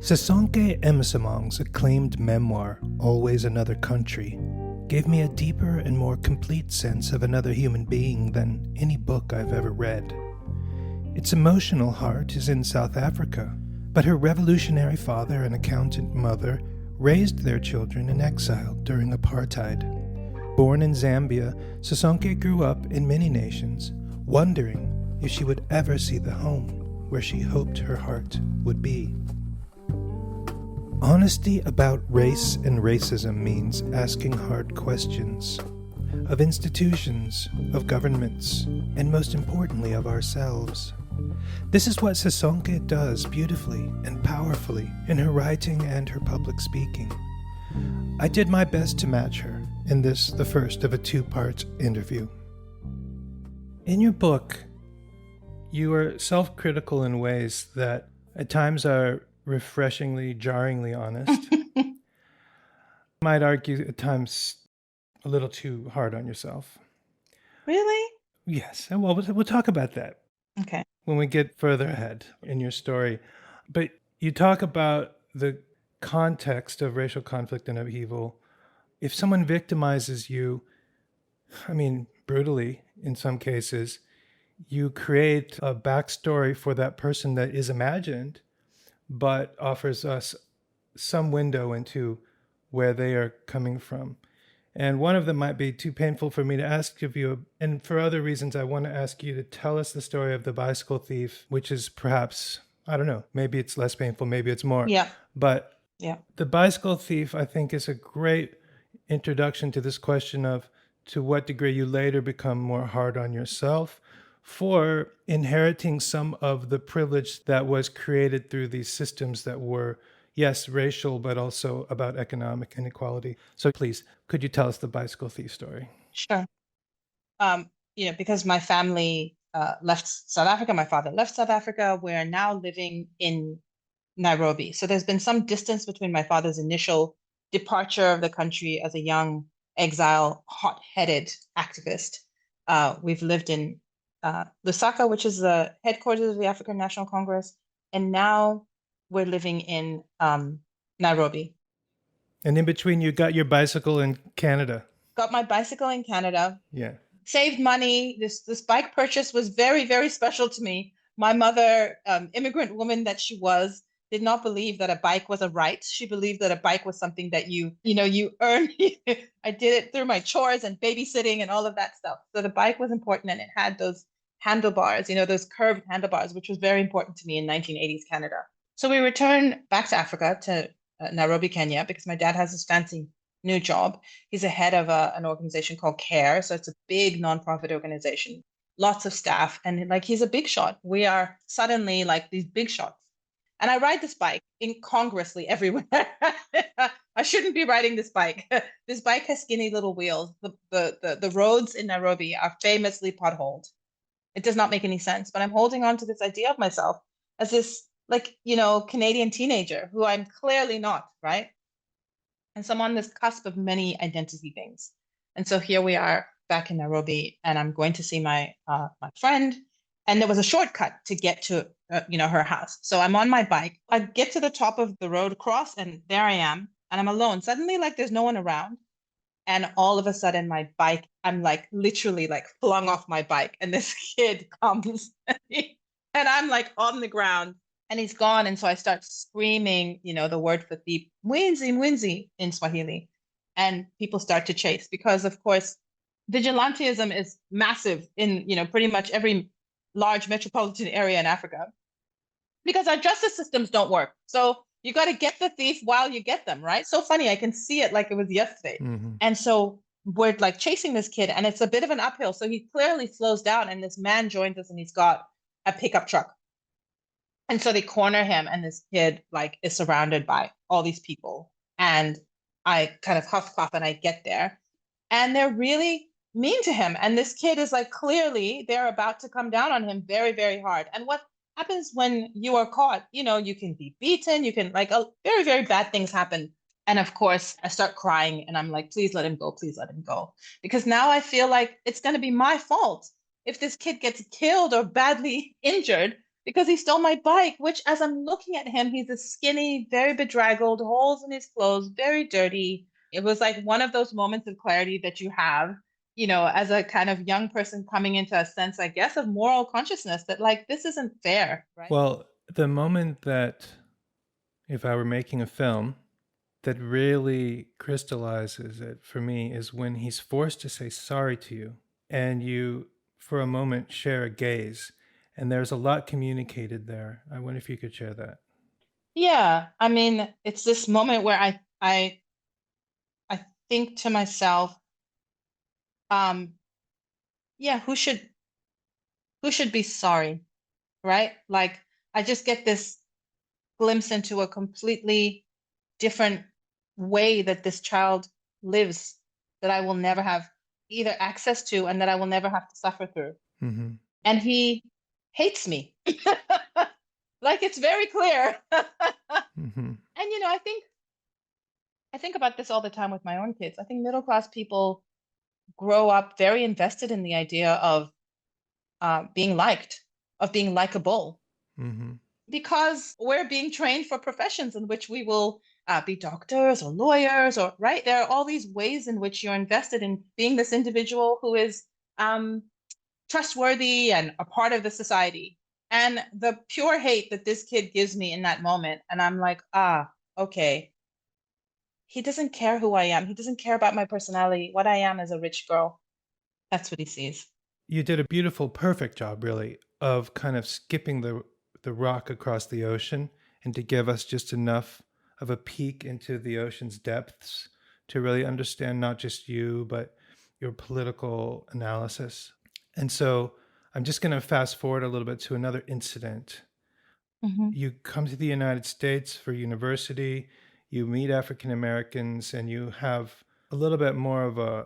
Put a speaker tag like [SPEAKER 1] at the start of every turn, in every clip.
[SPEAKER 1] Sisonke Emisamong's acclaimed memoir, Always Another Country, gave me a deeper and more complete sense of another human being than any book I've ever read. Its emotional heart is in South Africa, but her revolutionary father and accountant mother raised their children in exile during Apartheid. Born in Zambia, Sisonke grew up in many nations, wondering if she would ever see the home where she hoped her heart would be. Honesty about race and racism means asking hard questions of institutions, of governments, and most importantly of ourselves. This is what Sisonke does beautifully and powerfully in her writing and her public speaking. I did my best to match her in this, the first of a two-part interview. In your book, you are self-critical in ways that at times are refreshingly, jarringly honest. I might argue at times a little too hard on yourself.
[SPEAKER 2] Really?
[SPEAKER 1] Yes, and we'll talk about that.
[SPEAKER 2] Okay.
[SPEAKER 1] When we get further ahead in your story. But you talk about the context of racial conflict and upheaval. If someone victimizes you, brutally in some cases, you create a backstory for that person that is imagined, but offers us some window into where they are coming from. And one of them might be too painful for me to ask of you. And for other reasons, I want to ask you to tell us the story of the bicycle thief, which is perhaps, I don't know, maybe it's less painful, maybe it's more.
[SPEAKER 2] Yeah.
[SPEAKER 1] But
[SPEAKER 2] Yeah.
[SPEAKER 1] the bicycle thief, I think, is a great introduction to this question of to what degree you later become more hard on yourself for inheriting some of the privilege that was created through these systems that were, yes, racial, but also about economic inequality. So please, could you tell us the bicycle thief story?
[SPEAKER 2] Sure. Because my family left South Africa, my father left South Africa, we're now living in Nairobi. So there's been some distance between my father's initial departure of the country as a young exile, hot-headed activist. We've lived in Lusaka, which is the headquarters of the African National Congress, and now we're living in Nairobi.
[SPEAKER 1] And in between, you got your bicycle in Canada.
[SPEAKER 2] Got my bicycle in Canada.
[SPEAKER 1] Yeah.
[SPEAKER 2] Saved money. This bike purchase was very, very special to me. My mother, immigrant woman that she was, did not believe that a bike was a right. She believed that a bike was something that you earn. I did it through my chores and babysitting and all of that stuff. So the bike was important, and it had those handlebars, those curved handlebars, which was very important to me in 1980s Canada. So we returned back to Africa, to Nairobi, Kenya, because my dad has this fancy new job. He's a head of an organization called CARE. So it's a big nonprofit organization, lots of staff, and he's a big shot. We are suddenly like these big shots. And I ride this bike incongruously everywhere. I shouldn't be riding this bike. This bike has skinny little wheels. The roads in Nairobi are famously potholed. It does not make any sense, but I'm holding on to this idea of myself as this Canadian teenager who I'm clearly not, right? And so I'm on this cusp of many identity things. And so here we are back in Nairobi, and I'm going to see my friend. And there was a shortcut to get to, her house. So I'm on my bike. I get to the top of the road across, and there I am, and I'm alone. Suddenly, there's no one around. And all of a sudden, my bike, I'm literally flung off my bike. And this kid comes, and I'm on the ground, and he's gone. And so I start screaming, the word for thief, Mwinzi, Mwinzi, in Swahili. And people start to chase because, of course, vigilantism is massive in, pretty much every large metropolitan area in Africa, because our justice systems don't work. So you got to get the thief while you get them, right? So funny. I can see it like it was yesterday.
[SPEAKER 1] Mm-hmm.
[SPEAKER 2] And so we're chasing this kid, and it's a bit of an uphill. So he clearly slows down, and this man joins us, and he's got a pickup truck. And so they corner him, and this kid is surrounded by all these people. And I kind of huff puff, and I get there, and they're really mean to him. And this kid is clearly they're about to come down on him very, very hard. And what happens when you are caught, you can be beaten, you can very, very bad things happen. And of course, I start crying, and I'm like, please let him go. Please let him go. Because now I feel like it's going to be my fault if this kid gets killed or badly injured because he stole my bike, which as I'm looking at him, he's a skinny, very bedraggled, holes in his clothes, very dirty. It was like one of those moments of clarity that you have, as a kind of young person coming into a sense, I guess, of moral consciousness that like this isn't fair, right?
[SPEAKER 1] Well, the moment that, if I were making a film, that really crystallizes it for me is when he's forced to say sorry to you and you, for a moment, share a gaze. And there's a lot communicated there. I wonder if you could share that.
[SPEAKER 2] Yeah, I mean, it's this moment where I think to myself, um, yeah, who should be sorry, right? Like I just get this glimpse into a completely different way that this child lives that I will never have either access to and that I will never have to suffer through.
[SPEAKER 1] Mm-hmm.
[SPEAKER 2] And he hates me. Like it's very clear.
[SPEAKER 1] Mm-hmm.
[SPEAKER 2] And I think about this all the time with my own kids. I think middle class people grow up very invested in the idea of being liked, of being likable,
[SPEAKER 1] Mm-hmm.
[SPEAKER 2] because we're being trained for professions in which we will be doctors or lawyers, or right. There are all these ways in which you're invested in being this individual who is um, trustworthy and a part of the society. And the pure hate that this kid gives me in that moment, and I'm like, okay, he doesn't care who I am. He doesn't care about my personality. What I am is a rich girl. That's what he sees.
[SPEAKER 1] You did a beautiful, perfect job, really, of kind of skipping the rock across the ocean and to give us just enough of a peek into the ocean's depths to really understand not just you, but your political analysis. And so I'm just going to fast forward a little bit to another incident.
[SPEAKER 2] Hmm.
[SPEAKER 1] You come to the United States for university, you meet African Americans, and you have a little bit more of a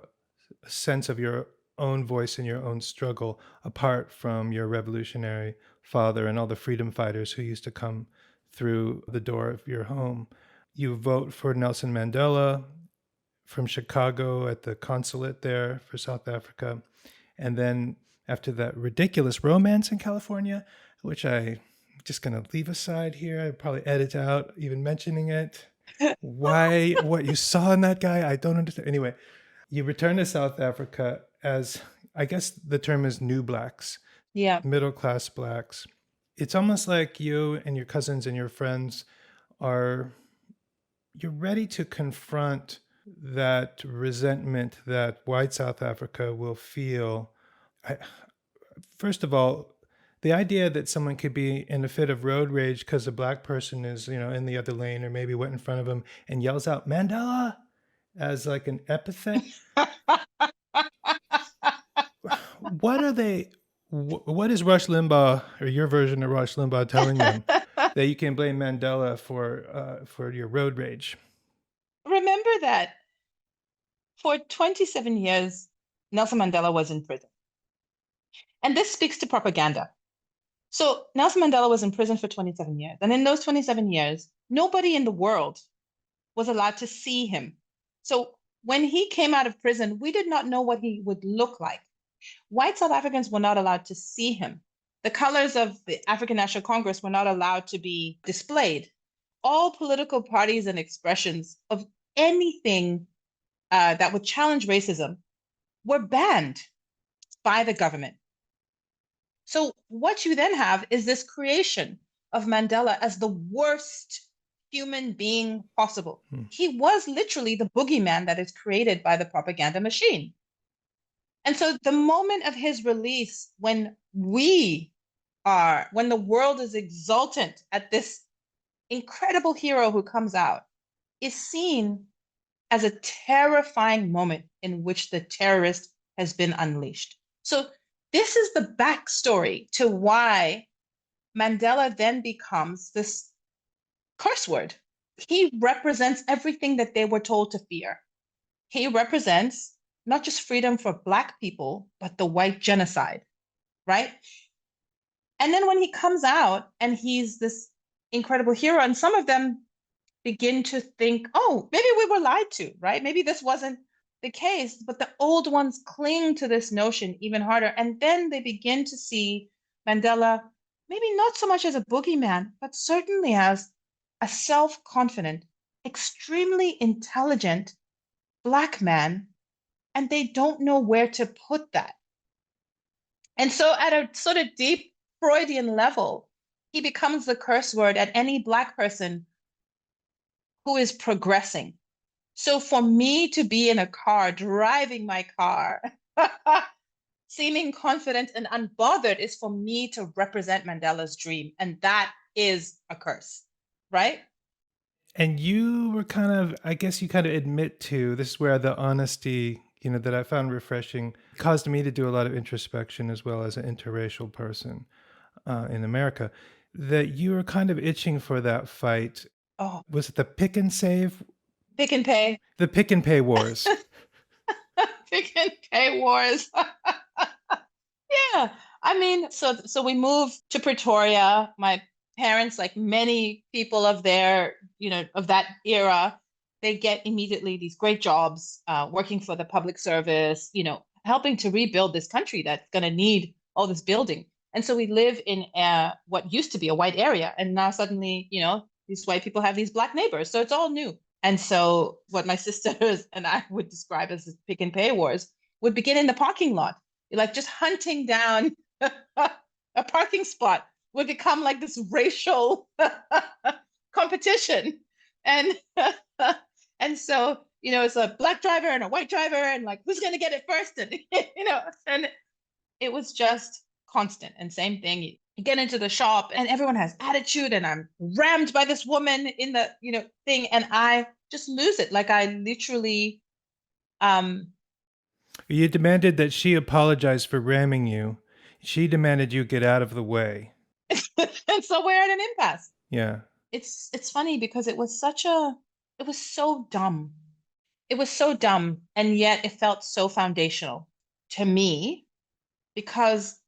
[SPEAKER 1] sense of your own voice and your own struggle apart from your revolutionary father and all the freedom fighters who used to come through the door of your home. You vote for Nelson Mandela from Chicago at the consulate there for South Africa. And then after that ridiculous romance in California, which I'm just going to leave aside here, I'd probably edit out even mentioning it. Why, what you saw in that guy, I don't understand. Anyway, you return to South Africa as, I guess the term is new blacks,
[SPEAKER 2] Yeah.
[SPEAKER 1] middle class blacks. It's almost like you and your cousins and your friends are, you're ready to confront that resentment that white South Africa will feel. I, first of all, the idea that someone could be in a fit of road rage because a black person is, in the other lane or maybe went in front of him and yells out Mandela as like an epithet. What are they? What is Rush Limbaugh or your version of Rush Limbaugh telling them that you can blame Mandela for your road rage?
[SPEAKER 2] Remember that for 27 years, Nelson Mandela was in prison. And this speaks to propaganda. So Nelson Mandela was in prison for 27 years. And in those 27 years, nobody in the world was allowed to see him. So when he came out of prison, we did not know what he would look like. White South Africans were not allowed to see him. The colors of the African National Congress were not allowed to be displayed. All political parties and expressions of anything that would challenge racism were banned by the government. So what you then have is this creation of Mandela as the worst human being possible. He was literally the boogeyman that is created by the propaganda machine. And so the moment of his release, when the world is exultant at this incredible hero who comes out, is seen as a terrifying moment in which the terrorist has been unleashed. So this is the backstory to why Mandela then becomes this curse word. He represents everything that they were told to fear. He represents not just freedom for Black people, but the white genocide, right? And then when he comes out and he's this incredible hero, and some of them begin to think, oh, maybe we were lied to, right? Maybe this wasn't the case, but the old ones cling to this notion even harder. And then they begin to see Mandela maybe not so much as a boogeyman, but certainly as a self-confident, extremely intelligent Black man, and they don't know where to put that. And so, at a sort of deep Freudian level, he becomes the curse word at any Black person who is progressing. So, for me to be in a car, driving my car, seeming confident and unbothered is for me to represent Mandela's dream. And that is a curse, right?
[SPEAKER 1] And you were kind of, I guess you kind of admit to, this is where the honesty, that I found refreshing, caused me to do a lot of introspection as well as an interracial person in America, that you were kind of itching for that fight.
[SPEAKER 2] Oh,
[SPEAKER 1] Was it the pick and save?
[SPEAKER 2] pick and pay.
[SPEAKER 1] The pick and pay wars.
[SPEAKER 2] Pick and pay wars. Yeah. I mean, so we moved to Pretoria. My parents, like many people of their, of that era, they get immediately these great jobs, working for the public service, helping to rebuild this country that's going to need all this building. And so we live in what used to be a white area, and now suddenly, these white people have these Black neighbors. So it's all new. And so what my sisters and I would describe as the pick and pay wars would begin in the parking lot. Like just hunting down a parking spot would become like this racial competition. And and so, it's a Black driver and a white driver, and like who's gonna get it first? And and it was just constant. And same thing, you get into the shop and everyone has attitude, and I'm rammed by this woman in the, thing, and I just lose it. Like I literally
[SPEAKER 1] You demanded that she apologize for ramming you. She demanded you get out of the way.
[SPEAKER 2] and so we're at an impasse.
[SPEAKER 1] Yeah.
[SPEAKER 2] It's funny because it was so dumb. It was so dumb, and yet it felt so foundational to me because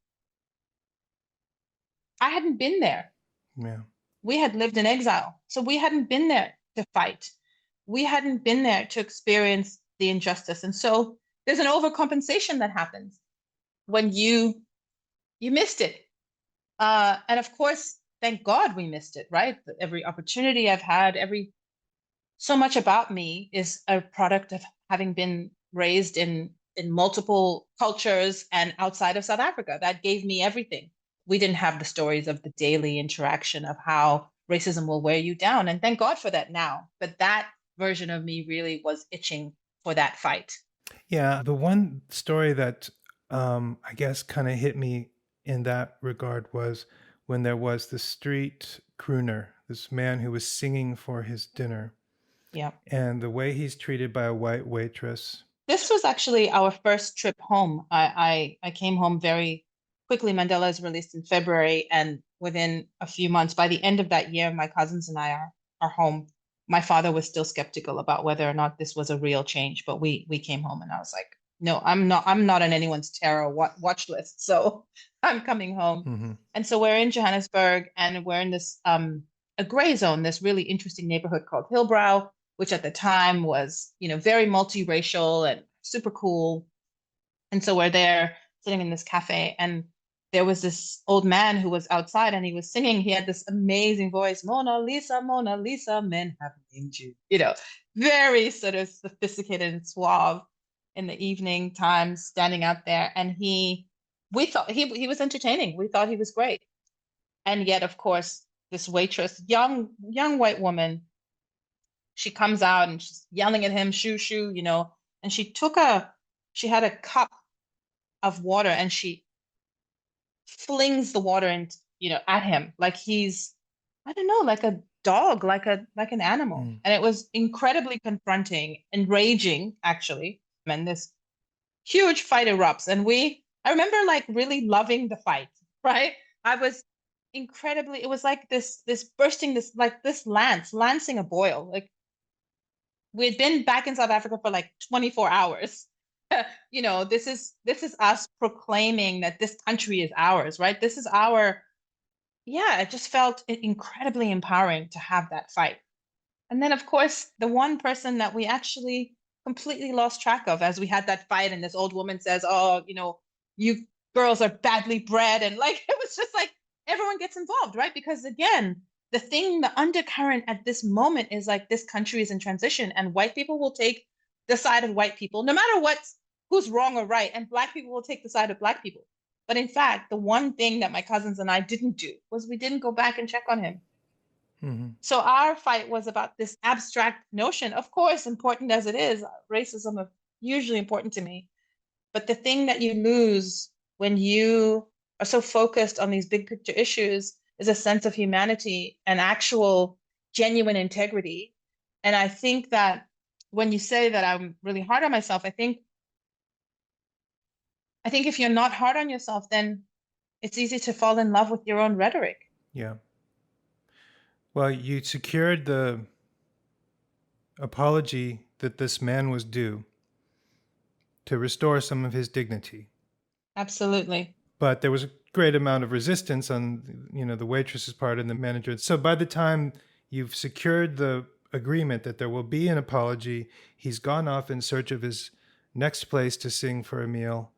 [SPEAKER 2] I hadn't been there.
[SPEAKER 1] Yeah.
[SPEAKER 2] We had lived in exile, so we hadn't been there to fight. We hadn't been there to experience the injustice, and so there's an overcompensation that happens when you missed it. And of course, thank God we missed it, right? Every opportunity I've had, so much about me is a product of having been raised in multiple cultures and outside of South Africa. That gave me everything. We didn't have the stories of the daily interaction of how racism will wear you down. And thank God for that now. But that version of me really was itching for that fight.
[SPEAKER 1] Yeah. The one story that I guess kind of hit me in that regard was when there was the street crooner, this man who was singing for his dinner.
[SPEAKER 2] Yeah.
[SPEAKER 1] And the way he's treated by a white waitress.
[SPEAKER 2] This was actually our first trip home. I came home very quickly. Mandela is released in February, and within a few months, by the end of that year, my cousins and I are home. My father was still skeptical about whether or not this was a real change, but we came home, and I was like, no, I'm not on anyone's terror watch list, so I'm coming home.
[SPEAKER 1] Mm-hmm.
[SPEAKER 2] And so we're in Johannesburg, and we're in this a gray zone, this really interesting neighborhood called Hillbrow, which at the time was, very multiracial and super cool. And so we're there sitting in this cafe, and there was this old man who was outside, and he was singing. He had this amazing voice, Mona Lisa, men have named you. Very sort of sophisticated and suave in the evening times, standing out there. And we thought he was entertaining. We thought he was great. And yet, of course, this waitress, young white woman, she comes out and she's yelling at him, shoo, shoo, and she had a cup of water, and she flings the water and, at him like he's, I don't know, like a dog, like an animal.
[SPEAKER 1] Mm.
[SPEAKER 2] And it was incredibly confronting, enraging, actually. And this huge fight erupts. And I remember like really loving the fight, right? I was incredibly, it was like this bursting, this lancing a boil. Like we had been back in South Africa for like 24 hours. This is us proclaiming that this country is ours, right? This is it just felt incredibly empowering to have that fight. And then, of course, the one person that we actually completely lost track of as we had that fight, and this old woman says, oh, you girls are badly bred. And like, it was just like everyone gets involved, right? Because again, the undercurrent at this moment is like this country is in transition, and white people will take the side of white people, no matter who's wrong or right, and black people will take the side of black people. But in fact, the one thing that my cousins and I didn't do was we didn't go back and check on him.
[SPEAKER 1] Mm-hmm.
[SPEAKER 2] So our fight was about this abstract notion. Of course, important as it is, racism is hugely important to me. But the thing that you lose when you are so focused on these big picture issues is a sense of humanity and actual genuine integrity. And I think that when you say that I'm really hard on myself, I think if you're not hard on yourself, then it's easy to fall in love with your own rhetoric.
[SPEAKER 1] Yeah. Well, you secured the apology that this man was due to restore some of his dignity.
[SPEAKER 2] Absolutely.
[SPEAKER 1] But there was a great amount of resistance on, the waitress's part and the manager. So by the time you've secured the agreement that there will be an apology, he's gone off in search of his next place to sing for a meal,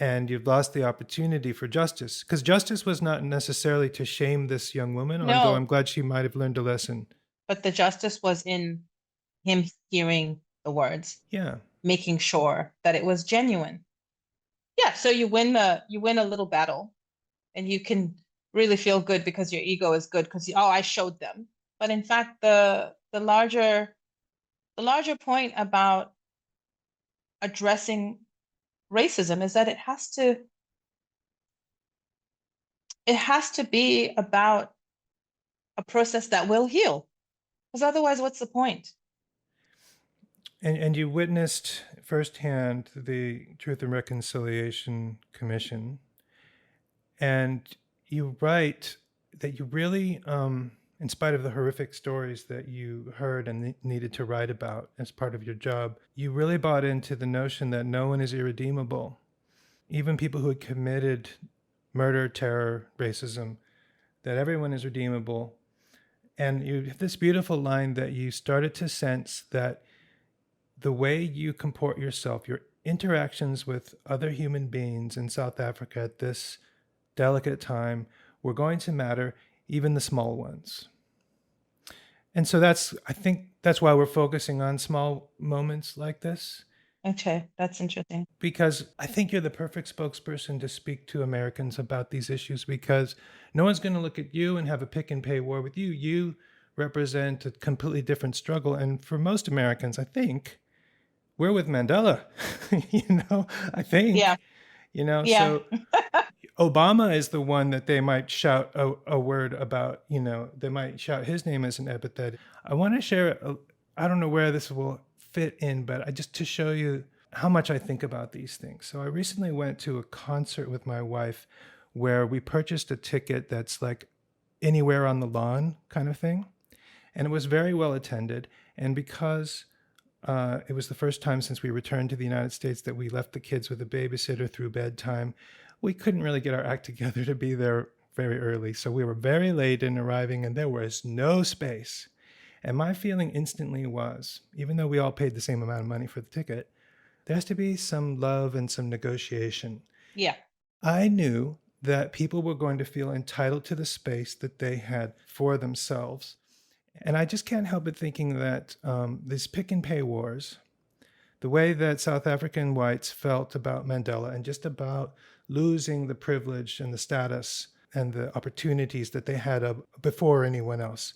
[SPEAKER 1] and you've lost the opportunity for justice. Because justice was not necessarily to shame this young woman, although I'm glad she might have learned a lesson.
[SPEAKER 2] But the justice was in him hearing the words.
[SPEAKER 1] Yeah.
[SPEAKER 2] Making sure that it was genuine. Yeah, so you win a little battle, and you can really feel good because your ego is good because I showed them. But in fact, the larger point about addressing racism is that it has to be about a process that will heal. Because otherwise, what's the point?
[SPEAKER 1] And you witnessed firsthand the Truth and Reconciliation Commission, and you write that you really, in spite of the horrific stories that you heard and needed to write about as part of your job, you really bought into the notion that no one is irredeemable. Even people who had committed murder, terror, racism, that everyone is redeemable. And you have this beautiful line that you started to sense that the way you comport yourself, your interactions with other human beings in South Africa at this delicate time, were going to matter, even the small ones. And so I think that's why we're focusing on small moments like this.
[SPEAKER 2] Okay, that's interesting.
[SPEAKER 1] Because I think you're the perfect spokesperson to speak to Americans about these issues, because no one's going to look at you and have a pick and pay war with you. You represent a completely different struggle. And for most Americans, I think, we're with Mandela, I think.
[SPEAKER 2] Yeah. Yeah.
[SPEAKER 1] So Obama is the one that they might shout a word about, they might shout his name as an epithet. I want to share, I don't know where this will fit in, but just to show you how much I think about these things. So I recently went to a concert with my wife where we purchased a ticket that's like anywhere on the lawn kind of thing. And it was very well attended. And because it was the first time since we returned to the United States that we left the kids with a babysitter through bedtime, we couldn't really get our act together to be there very early. So we were very late in arriving, and there was no space. And my feeling instantly was, even though we all paid the same amount of money for the ticket, there has to be some love and some negotiation.
[SPEAKER 2] Yeah.
[SPEAKER 1] I knew that people were going to feel entitled to the space that they had for themselves. And I just can't help but thinking that these pick and pay wars, the way that South African whites felt about Mandela and just about losing the privilege and the status and the opportunities that they had before anyone else,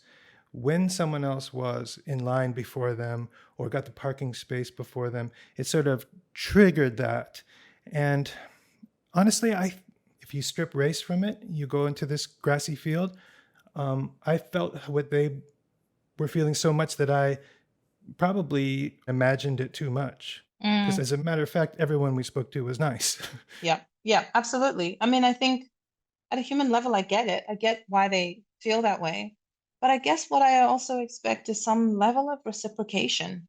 [SPEAKER 1] when someone else was in line before them or got the parking space before them, it sort of triggered that. And honestly, if you strip race from it, you go into this grassy field, I felt what they were feeling so much that I probably imagined it too much. Because as a matter of fact, everyone we spoke to was nice.
[SPEAKER 2] Yeah, absolutely. I mean, I think at a human level, I get it. I get why they feel that way. But I guess what I also expect is some level of reciprocation,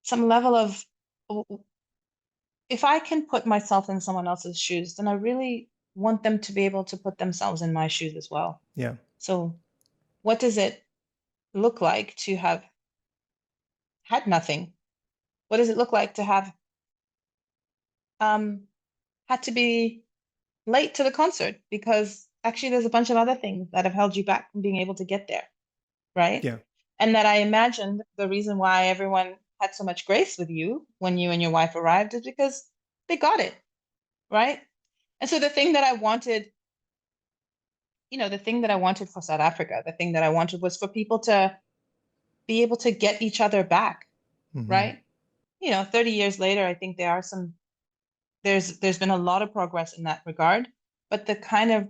[SPEAKER 2] some level of, if I can put myself in someone else's shoes, then I really want them to be able to put themselves in my shoes as well.
[SPEAKER 1] Yeah.
[SPEAKER 2] So what does it look like to have had nothing? What does it look like to have had to be late to the concert because actually there's a bunch of other things that have held you back from being able to get there, right?
[SPEAKER 1] Yeah.
[SPEAKER 2] And that I imagined the reason why everyone had so much grace with you when you and your wife arrived is because they got it, right? And so the thing that I wanted, the thing that I wanted for South Africa, the thing that I wanted was for people to be able to get each other back,
[SPEAKER 1] Hmm.
[SPEAKER 2] right? 30 years later, I think there's been a lot of progress in that regard, but the kind of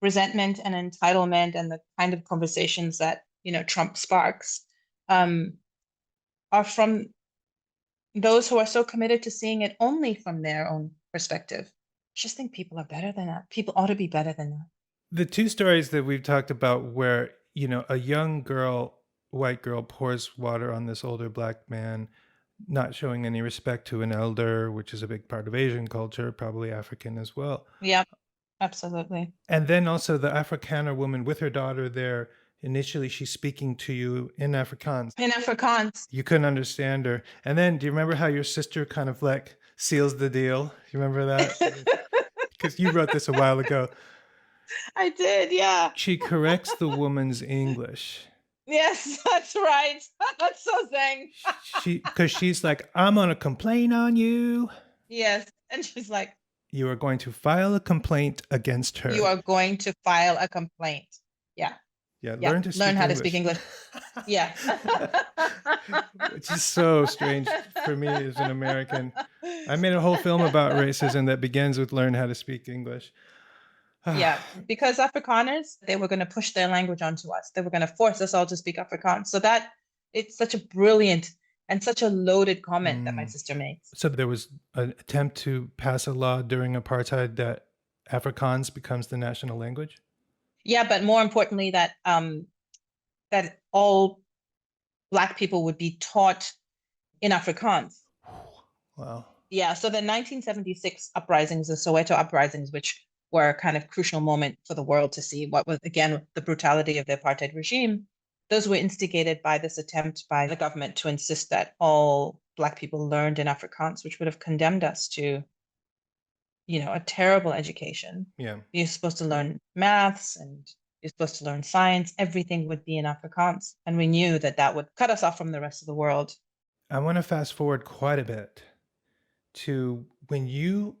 [SPEAKER 2] resentment and entitlement and the kind of conversations that, Trump sparks, um, are from those who are so committed to seeing it only from their own perspective. I just think people are better than that. People ought to be better than that.
[SPEAKER 1] The two stories that we've talked about where, a young girl, white girl, pours water on this older black man, not showing any respect to an elder, which is a big part of Asian culture, probably African as well.
[SPEAKER 2] Yeah, absolutely.
[SPEAKER 1] And then also the Afrikaner woman with her daughter there. Initially, she's speaking to you in Afrikaans.
[SPEAKER 2] In Afrikaans.
[SPEAKER 1] You couldn't understand her. And then, do you remember how your sister kind of like seals the deal? You remember that? Because you wrote this a while ago.
[SPEAKER 2] I did, yeah.
[SPEAKER 1] She corrects the woman's English.
[SPEAKER 2] Yes, that's right. That's so Zhang.
[SPEAKER 1] Because she's like, I'm gonna complain on you.
[SPEAKER 2] Yes, and she's like,
[SPEAKER 1] You are going to file a complaint against her.
[SPEAKER 2] you are going to file a complaint. Yeah.
[SPEAKER 1] Yeah,
[SPEAKER 2] Yeah.
[SPEAKER 1] learn
[SPEAKER 2] how to speak English. Yeah.
[SPEAKER 1] Which is so strange for me as an American. I made a whole film about racism that begins with learn how to speak English.
[SPEAKER 2] Yeah, because Afrikaners, they were going to push their language onto us. They were going to force us all to speak Afrikaans. So that it's such a brilliant and such a loaded comment that my sister makes.
[SPEAKER 1] So there was an attempt to pass a law during apartheid that Afrikaans becomes the national language?
[SPEAKER 2] Yeah, but more importantly, that all Black people would be taught in Afrikaans.
[SPEAKER 1] Wow.
[SPEAKER 2] Yeah, so the 1976 uprisings, the Soweto uprisings, which were a kind of crucial moment for the world to see what was, again, the brutality of the apartheid regime, those were instigated by this attempt by the government to insist that all Black people learned in Afrikaans, which would have condemned us to, a terrible education.
[SPEAKER 1] Yeah.
[SPEAKER 2] You're supposed to learn maths and you're supposed to learn science. Everything would be in Afrikaans. And we knew that that would cut us off from the rest of the world.
[SPEAKER 1] I want to fast forward quite a bit to when you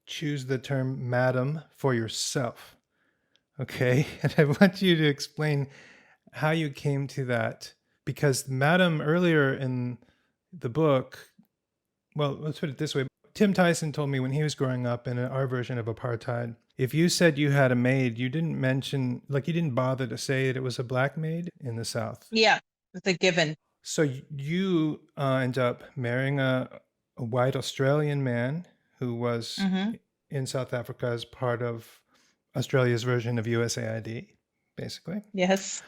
[SPEAKER 1] choose the term madam for yourself. Okay. And I want you to explain how you came to that, because madam earlier in the book, well, let's put it this way. Tim Tyson told me when he was growing up in our version of apartheid, if you said you had a maid, you didn't mention, like you didn't bother to say that it was a black maid in the South.
[SPEAKER 2] Yeah, it's a given.
[SPEAKER 1] So you end up marrying a white Australian man who was in South Africa as part of Australia's version of USAID, basically.
[SPEAKER 2] Yes.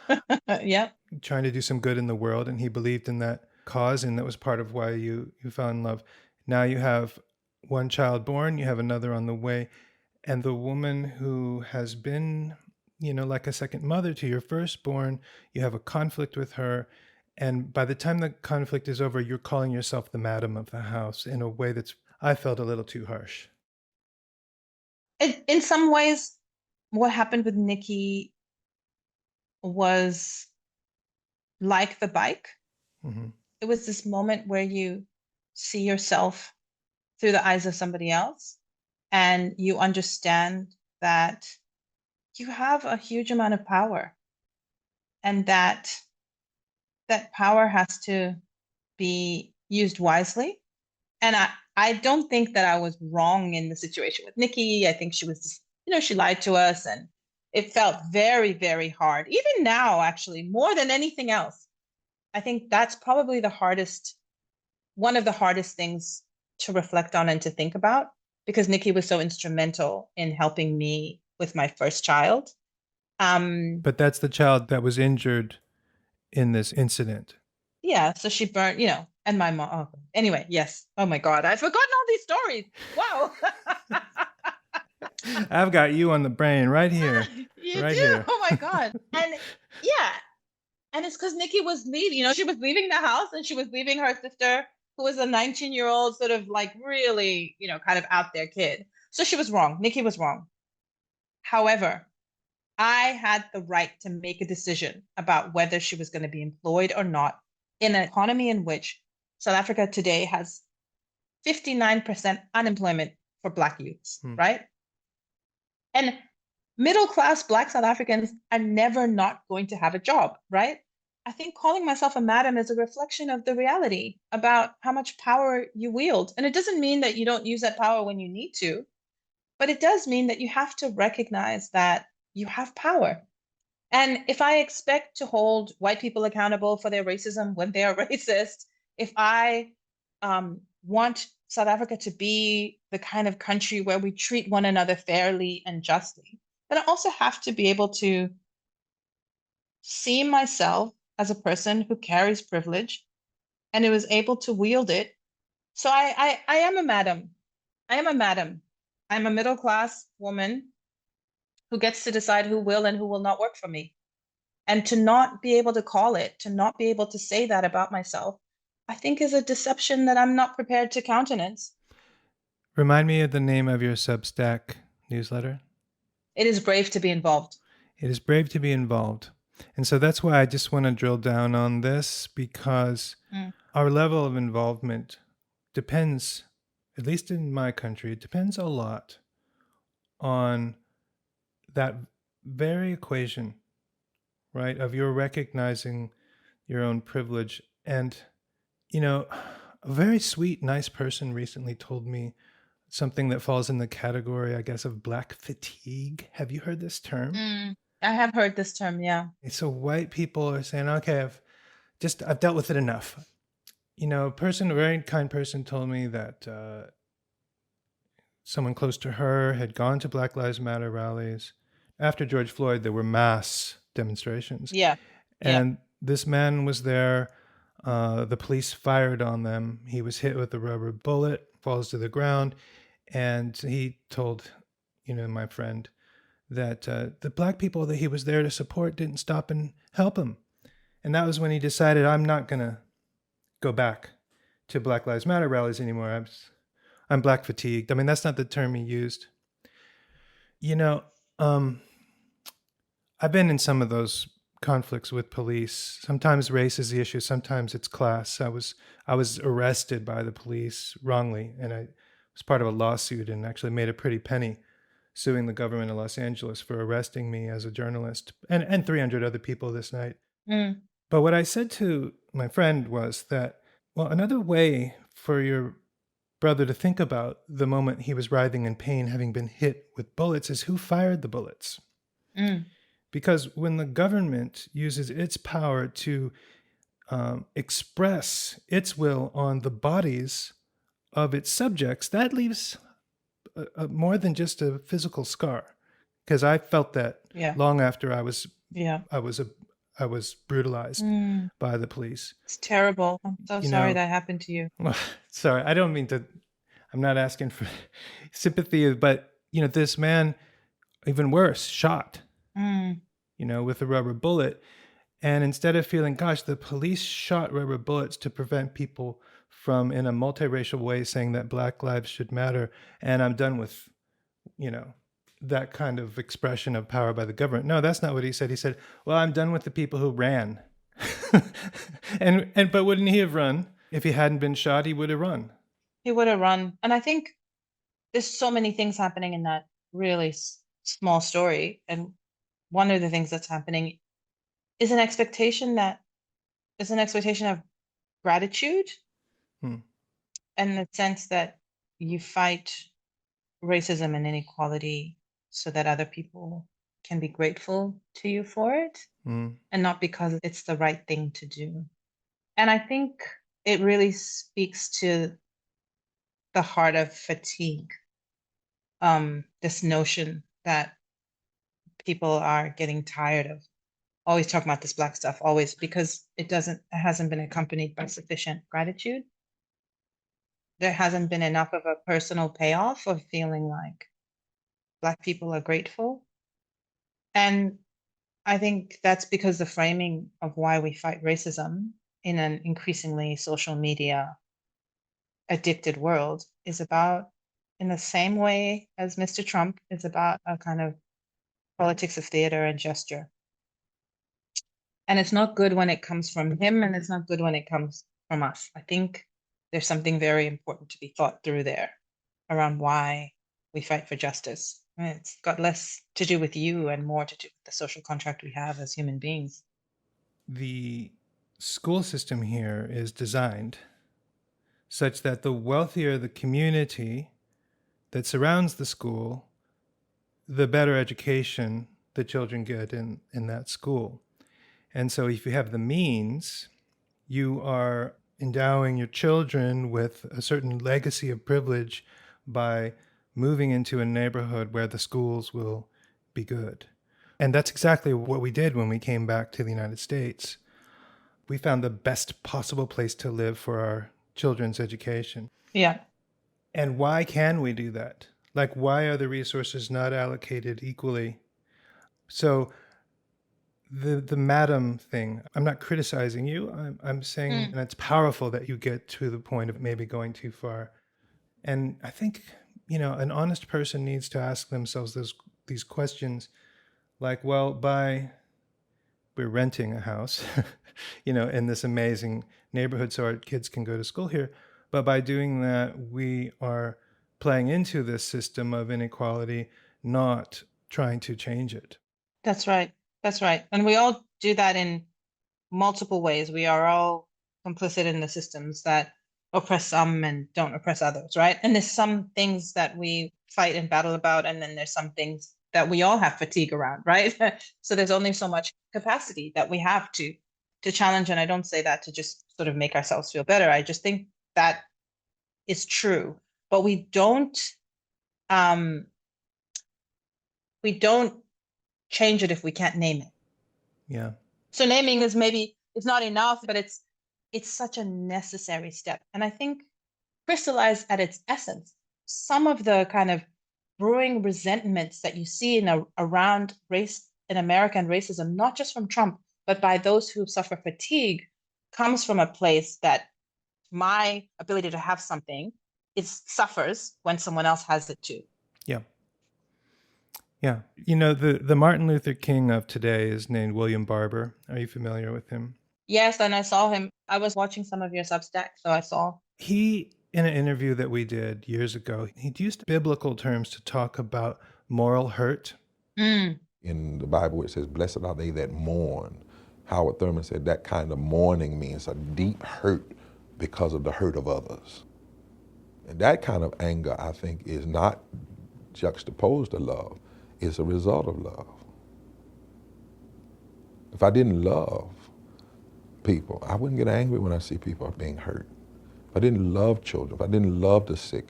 [SPEAKER 2] Yeah.
[SPEAKER 1] Trying to do some good in the world. And he believed in that cause. And that was part of why you fell in love. Now you have one child born, you have another on the way. And the woman who has been, like a second mother to your firstborn, you have a conflict with her. And by the time the conflict is over, you're calling yourself the madam of the house in a way that's, I felt, a little too harsh.
[SPEAKER 2] In some ways, what happened with Nikki was like the bike.
[SPEAKER 1] Mm-hmm.
[SPEAKER 2] It was this moment where you see yourself through the eyes of somebody else, and you understand that you have a huge amount of power, and that power has to be used wisely. And I don't think that I was wrong in the situation with Nikki. I think she was just, she lied to us, and it felt very, very hard. Even now, actually, more than anything else, I think that's probably one of the hardest things to reflect on and to think about, because Nikki was so instrumental in helping me with my first child.
[SPEAKER 1] But that's the child that was injured in this incident.
[SPEAKER 2] Yeah, so she burned, and my mom. Oh, anyway, yes. Oh my God, I've forgotten all these stories. Wow.
[SPEAKER 1] I've got you on the brain right here.
[SPEAKER 2] You
[SPEAKER 1] right
[SPEAKER 2] do.
[SPEAKER 1] Here.
[SPEAKER 2] Oh my God. And yeah. And it's because Nikki was leaving, she was leaving the house, and she was leaving her sister, who was a 19-year-old sort of like really, kind of out there kid. So she was wrong. Nikki was wrong. However, I had the right to make a decision about whether she was going to be employed or not in an economy in which South Africa today has 59% unemployment for Black youths, right? And middle class Black South Africans are never not going to have a job, right? I think calling myself a madam is a reflection of the reality about how much power you wield. And it doesn't mean that you don't use that power when you need to, but it does mean that you have to recognize that you have power. And if I expect to hold white people accountable for their racism when they are racist, if I want South Africa to be the kind of country where we treat one another fairly and justly, then I also have to be able to see myself as a person who carries privilege and who is able to wield it. So I am a madam. I am a madam. I'm a middle class woman who gets to decide who will and who will not work for me. And to not be able to call it, to not be able to say that about myself, I think is a deception that I'm not prepared to countenance.
[SPEAKER 1] Remind me of the name of your Substack newsletter.
[SPEAKER 2] It is brave to be involved.
[SPEAKER 1] It is brave to be involved. And so that's why I just want to drill down on this, because our level of involvement depends, at least in my country, it depends a lot on that very equation, right, of your recognizing your own privilege. And, you know, a very sweet, nice person recently told me something that falls in the category, I guess, of Black fatigue. Have you heard this term?
[SPEAKER 2] I have heard this term, yeah.
[SPEAKER 1] So white people are saying, okay, I've dealt with it enough. You know, a very kind person told me that someone close to her had gone to Black Lives Matter rallies. After George Floyd, there were mass demonstrations.
[SPEAKER 2] Yeah.
[SPEAKER 1] And this man was there. The police fired on them. He was hit with a rubber bullet, falls to the ground. And he told, my friend, that the Black people that he was there to support didn't stop and help him. And that was when he decided, I'm not going to go back to Black Lives Matter rallies anymore. I'm Black fatigued. I mean, that's not the term he used. I've been in some of those conflicts with police. Sometimes race is the issue. Sometimes it's class. I was arrested by the police wrongly, and I was part of a lawsuit and actually made a pretty penny suing the government of Los Angeles for arresting me as a journalist and 300 other people this night. But what I said to my friend was that, well, another way for your brother to think about the moment he was writhing in pain, having been hit with bullets, is who fired the bullets. Because when the government uses its power to express its will on the bodies of its subjects, that leaves more than just a physical scar. Because I felt that long after I was brutalized by the police.
[SPEAKER 2] It's terrible. I'm so sorry that happened to you.
[SPEAKER 1] Well, sorry, I don't mean to. I'm not asking for sympathy, but this man, even worse, shot. With a rubber bullet. And instead of feeling, gosh, the police shot rubber bullets to prevent people from, in a multiracial way, saying that Black lives should matter, and I'm done with, that kind of expression of power by the government. No, that's not what he said. He said, well, I'm done with the people who ran. But wouldn't he have run? If he hadn't been shot, he would have run.
[SPEAKER 2] He would have run. And I think there's so many things happening in that really small story. And one of the things that's happening is an expectation of gratitude, and the sense that you fight racism and inequality so that other people can be grateful to you for it, and not because it's the right thing to do. And I think it really speaks to the heart of fatigue, this notion that people are getting tired of always talking about this Black stuff, always, because it hasn't been accompanied by sufficient gratitude. There hasn't been enough of a personal payoff of feeling like Black people are grateful. And I think that's because the framing of why we fight racism in an increasingly social media addicted world is about, in the same way as Mr. Trump is about a kind of politics of theater and gesture. And it's not good when it comes from him, and it's not good when it comes from us. I think there's something very important to be thought through there around why we fight for justice. And it's got less to do with you and more to do with the social contract we have as human beings.
[SPEAKER 1] The school system here is designed such that the wealthier the community that surrounds the school, the better education the children get in that school. And so if you have the means, you are endowing your children with a certain legacy of privilege by moving into a neighborhood where the schools will be good. And that's exactly what we did when we came back to the United States. We found the best possible place to live for our children's education.
[SPEAKER 2] Yeah.
[SPEAKER 1] And why can we do that? Like, why are the resources not allocated equally? So the madam thing, I'm not criticizing you. I'm saying, and it's powerful that you get to the point of maybe going too far. And I think, an honest person needs to ask themselves these questions like, well, we're renting a house, in this amazing neighborhood so our kids can go to school here. But by doing that, we are playing into this system of inequality, not trying to change it.
[SPEAKER 2] That's right. That's right. And we all do that in multiple ways. We are all complicit in the systems that oppress some and don't oppress others, right? And there's some things that we fight and battle about, and then there's some things that we all have fatigue around, right? So there's only so much capacity that we have to challenge. And I don't say that to just sort of make ourselves feel better. I just think that is true. But we don't change it if we can't name it.
[SPEAKER 1] Yeah.
[SPEAKER 2] So naming is maybe it's not enough, but it's such a necessary step. And I think crystallized at its essence, some of the kind of brewing resentments that you see around race in America and racism, not just from Trump, but by those who suffer fatigue, comes from a place that my ability to have something suffers when someone else has it too.
[SPEAKER 1] Yeah. Yeah. The Martin Luther King of today is named William Barber. Are you familiar with him?
[SPEAKER 2] Yes, and I saw him. I was watching some of your Substack, so I saw.
[SPEAKER 1] He, in an interview that we did years ago, he used biblical terms to talk about moral hurt.
[SPEAKER 3] In the Bible, it says, blessed are they that mourn. Howard Thurman said that kind of mourning means a deep hurt because of the hurt of others. And that kind of anger, I think, is not juxtaposed to love. It's a result of love. If I didn't love people, I wouldn't get angry when I see people being hurt. If I didn't love children, if I didn't love the sick.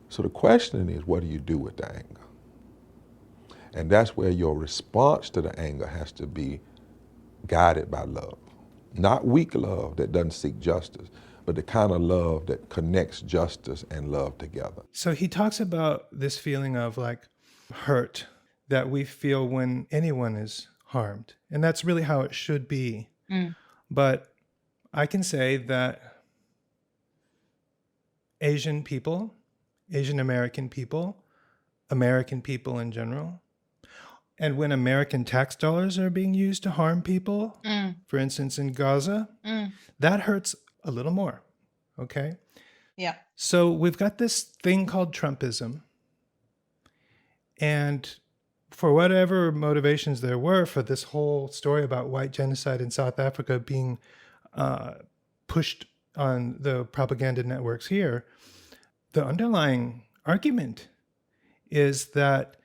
[SPEAKER 3] So the question is, what do you do with the anger? And that's where your response to the anger has to be guided by love. Not weak love that doesn't seek justice, but the kind of love that connects justice and love together.
[SPEAKER 1] So he talks about this feeling of like hurt that we feel when anyone is harmed. And that's really how it should be. But I can say that Asian people, Asian American people in general, and when American tax dollars are being used to harm people, for instance, in Gaza, that hurts a little more, okay?
[SPEAKER 2] Yeah.
[SPEAKER 1] So we've got this thing called Trumpism. And for whatever motivations there were for this whole story about white genocide in South Africa being pushed on the propaganda networks here, the underlying argument is that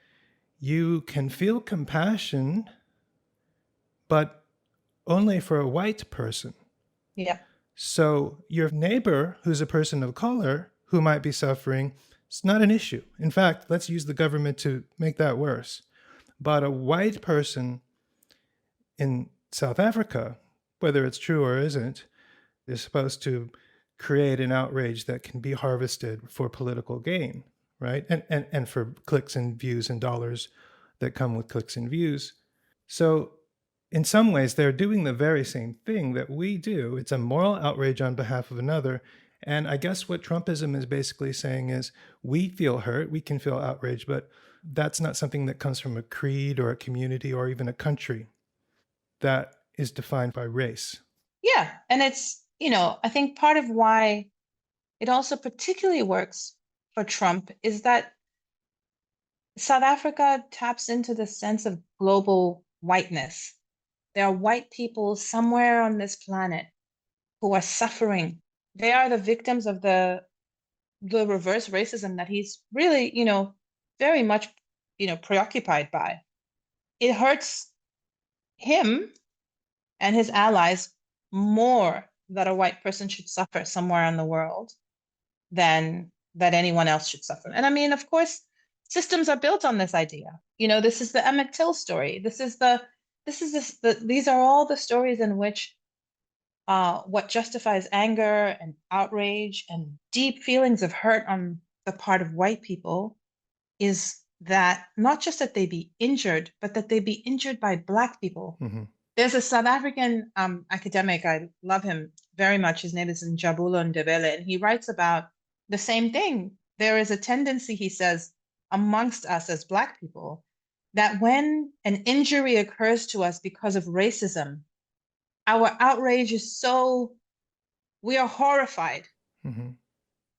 [SPEAKER 1] you can feel compassion, but only for a white person.
[SPEAKER 2] Yeah.
[SPEAKER 1] So your neighbor, who's a person of color, who might be suffering, it's not an issue. In fact, let's use the government to make that worse. But a white person in South Africa, whether it's true or isn't, is supposed to create an outrage that can be harvested for political gain, right? And for clicks and views and dollars that come with clicks and views. So in some ways, they're doing the very same thing that we do. It's a moral outrage on behalf of another. And I guess what Trumpism is basically saying is we feel hurt, we can feel outraged, but That's not something that comes from a creed or a community or even a country. That is defined by race.
[SPEAKER 2] Yeah. And it's, I think part of why it also particularly works for Trump is that South Africa taps into the sense of global whiteness. There are white people somewhere on this planet who are suffering. They are the victims of the reverse racism that he's really, very much, preoccupied by. It hurts him and his allies more that a white person should suffer somewhere in the world than that anyone else should suffer. And I mean, of course, systems are built on this idea. This is the Emmett Till story. These are all the stories in which what justifies anger and outrage and deep feelings of hurt on the part of white people is that not just that they be injured, but that they be injured by Black people.
[SPEAKER 1] Mm-hmm.
[SPEAKER 2] There's a South African academic, I love him very much. His name is Njabulo Ndebele, and he writes about the same thing. There is a tendency, he says, amongst us as Black people, that when an injury occurs to us because of racism, our outrage is we are horrified.
[SPEAKER 1] Mm-hmm.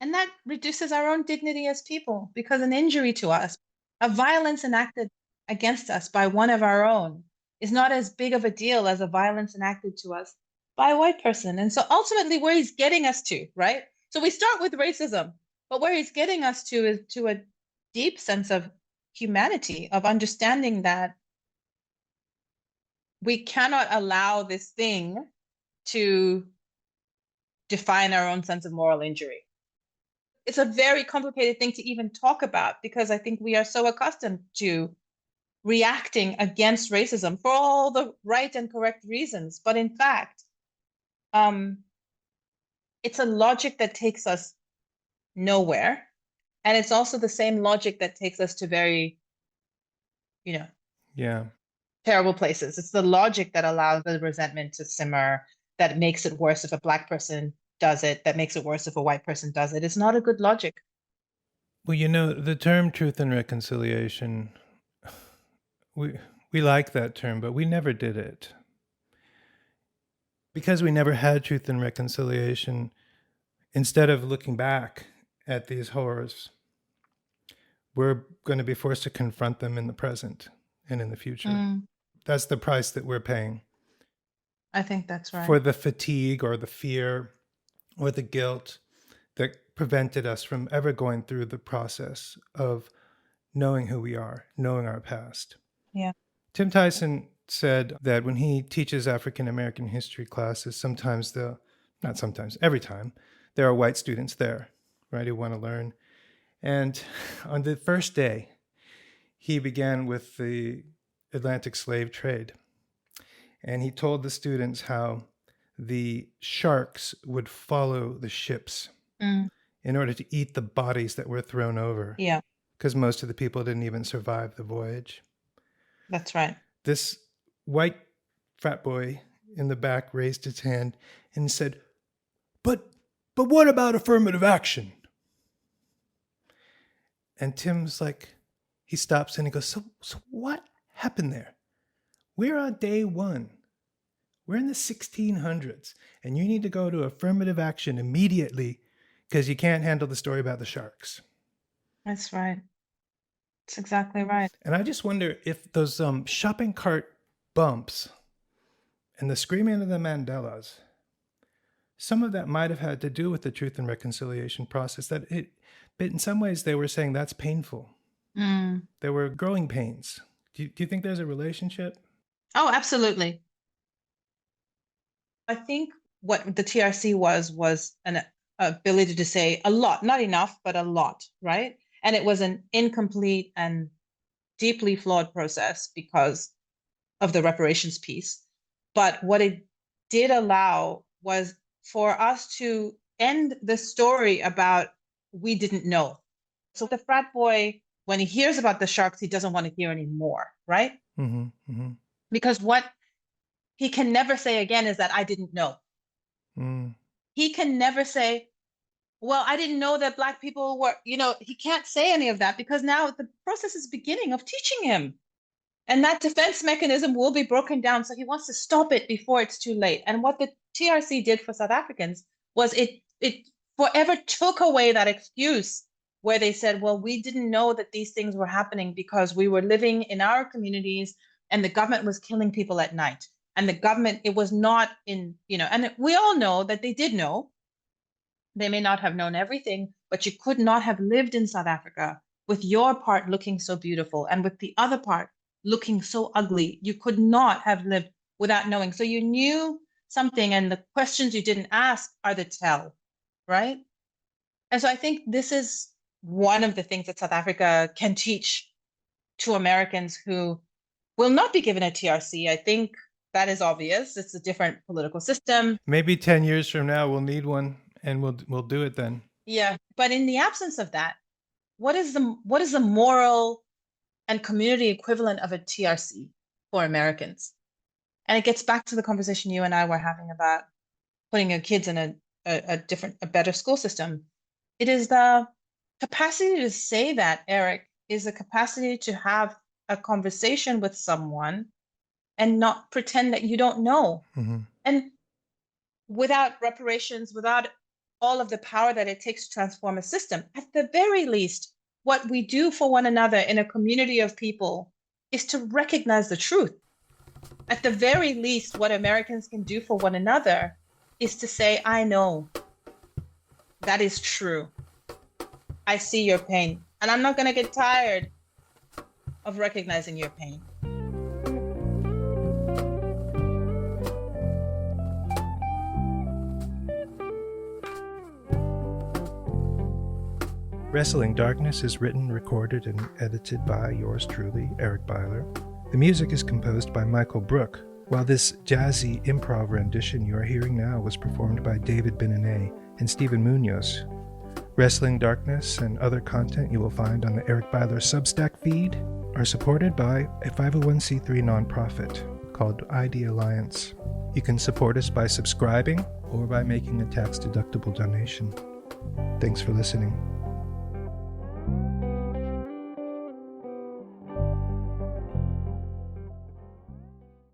[SPEAKER 2] And that reduces our own dignity as people, because an injury to us, a violence enacted against us by one of our own, is not as big of a deal as a violence enacted to us by a white person. And so ultimately where he's getting us to, right? So we start with racism, but where he's getting us to is to a deep sense of humanity, of understanding that we cannot allow this thing to define our own sense of moral injury. It's a very complicated thing to even talk about, because I think we are so accustomed to reacting against racism for all the right and correct reasons. But in fact, it's a logic that takes us nowhere. And it's also the same logic that takes us to very, terrible places. It's the logic that allows the resentment to simmer, that makes it worse if a Black person does it, that makes it worse if a white person does it. It's not a good logic.
[SPEAKER 1] Well, the term truth and reconciliation, we like that term, but we never did it. Because we never had truth and reconciliation, instead of looking back at these horrors, we're going to be forced to confront them in the present and in the future. That's the price that we're paying.
[SPEAKER 2] I think that's right.
[SPEAKER 1] For the fatigue or the fear or the guilt that prevented us from ever going through the process of knowing who we are, knowing our past.
[SPEAKER 2] Yeah.
[SPEAKER 1] Tim Tyson said that when he teaches African American history classes, every time, there are white students there, right, who want to learn. And on the first day, he began with the Atlantic slave trade. And he told the students how the sharks would follow the ships in order to eat the bodies that were thrown over.
[SPEAKER 2] Yeah.
[SPEAKER 1] Because most of the people didn't even survive the voyage.
[SPEAKER 2] That's right.
[SPEAKER 1] This white frat boy in the back raised his hand and said, but what about affirmative action? And Tim's like, he stops and he goes, so what happened there? We're on day one. We're in the 1600s, and you need to go to affirmative action immediately because you can't handle the story about the sharks.
[SPEAKER 2] That's right. That's exactly right.
[SPEAKER 1] And I just wonder if those shopping cart bumps and the screaming of the Mandelas, some of that might have had to do with the truth and reconciliation process. But in some ways, they were saying that's painful. There were growing pains. Do you think there's a relationship?
[SPEAKER 2] Oh, absolutely. I think what the TRC was an ability to say a lot, not enough, but a lot, right? And it was an incomplete and deeply flawed process because of the reparations piece. But what it did allow was for us to end the story about we didn't know. So the frat boy, when he hears about the sharks, he doesn't want to hear anymore, right?
[SPEAKER 1] Mm-hmm, mm-hmm.
[SPEAKER 2] Because what he can never say again is that I didn't know.
[SPEAKER 1] Mm.
[SPEAKER 2] He can never say, well, I didn't know that Black people were, he can't say any of that because now the process is beginning of teaching him. And that defense mechanism will be broken down. So he wants to stop it before it's too late. And what the TRC did for South Africans was it forever took away that excuse where they said, well, we didn't know that these things were happening because we were living in our communities and the government was killing people at night. And the government, it was not in, and we all know that they did know. They may not have known everything, but you could not have lived in South Africa with your part looking so beautiful and with the other part looking so ugly. You could not have lived without knowing. So you knew something, and the questions you didn't ask are the tell, right? And so I think this is one of the things that South Africa can teach to Americans who will not be given a TRC. I think that is obvious. It's a different political system.
[SPEAKER 1] Maybe 10 years from now we'll need one, and we'll do it then.
[SPEAKER 2] Yeah, but in the absence of that, what is the moral and community equivalent of a TRC for Americans? And it gets back to the conversation you and I were having about putting your kids in a better school system. It is the capacity to say that, Eric, is the capacity to have a conversation with someone and not pretend that you don't know.
[SPEAKER 1] Mm-hmm.
[SPEAKER 2] And without reparations, without all of the power that it takes to transform a system, at the very least, what we do for one another in a community of people is to recognize the truth. At the very least, what Americans can do for one another is to say, I know. That is true. I see your pain. And I'm not going to get tired of recognizing your pain.
[SPEAKER 1] Wrestling Darkness is written, recorded, and edited by yours truly, Eric Byler. The music is composed by Michael Brook, while this jazzy improv rendition you are hearing now was performed by David Benene and Stephen Munoz. Wrestling Darkness and other content you will find on the Eric Byler Substack feed are supported by a 501c3 nonprofit called ID Alliance. You can support us by subscribing or by making a tax-deductible donation. Thanks for listening.